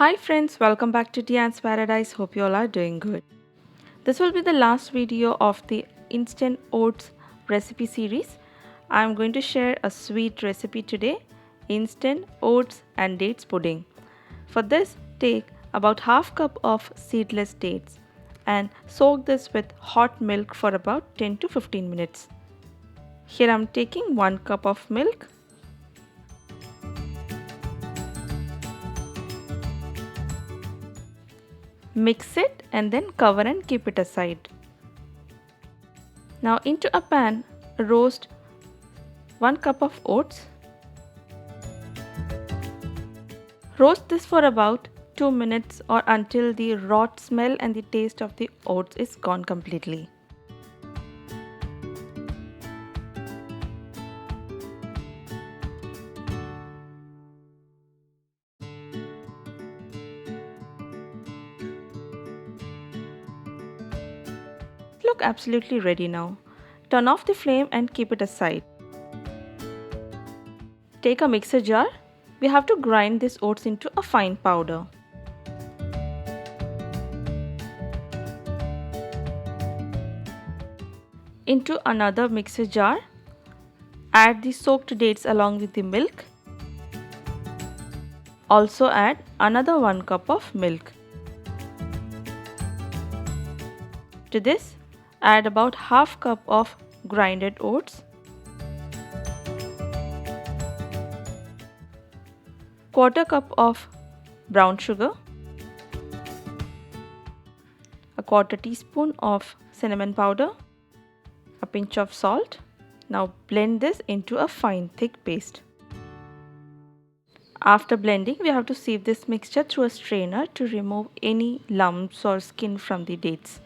Hi friends, welcome back to Diane's Paradise. Hope you all are doing good. This will be the last video of the Instant Oats Recipe Series. I am going to share a sweet recipe today, Instant Oats and Dates Pudding. For this, take about half cup of seedless dates and soak this with hot milk for about 10 to 15 minutes. Here I am taking 1 cup of milk. Mix it and then cover and keep it aside. Now into a pan, roast 1 cup of oats. Roast this for about 2 minutes or until the rot smell and the taste of the oats is gone completely. Look absolutely ready now. Turn off the flame and keep it aside. Take a mixer jar. We have to grind this oats into a fine powder. Into another mixer jar, add the soaked dates along with the milk. Also add another 1 cup of milk. To this, add about half cup of grinded oats, quarter cup of brown sugar, a quarter teaspoon of cinnamon powder, a pinch of salt. Now blend this into a fine thick paste. After blending, we have to sieve this mixture through a strainer to remove any lumps or skin from the dates.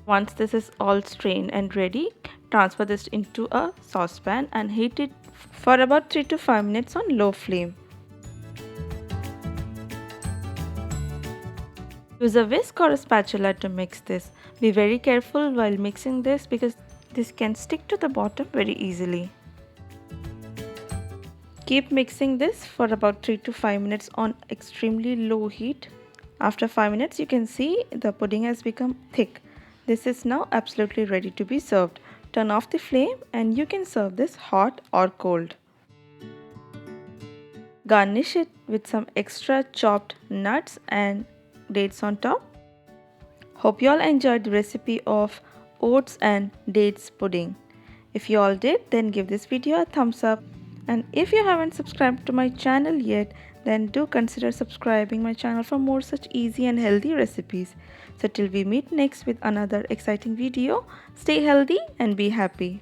Once this is all strained and ready, transfer this into a saucepan and heat it for about 3 to 5 minutes on low flame. Use a whisk or a spatula to mix this. Be very careful while mixing this because this can stick to the bottom very easily. Keep mixing this for about 3 to 5 minutes on extremely low heat. After 5 minutes, you can see the pudding has become thick. This is now absolutely ready to be served. Turn off the flame and you can serve this hot or cold. Garnish it with some extra chopped nuts and dates on top. Hope you all enjoyed the recipe of oats and dates pudding. If you all did, then give this video a thumbs up. And if you haven't subscribed to my channel yet, then do consider subscribing my channel for more such easy and healthy recipes. So till we meet next with another exciting video, stay healthy and be happy.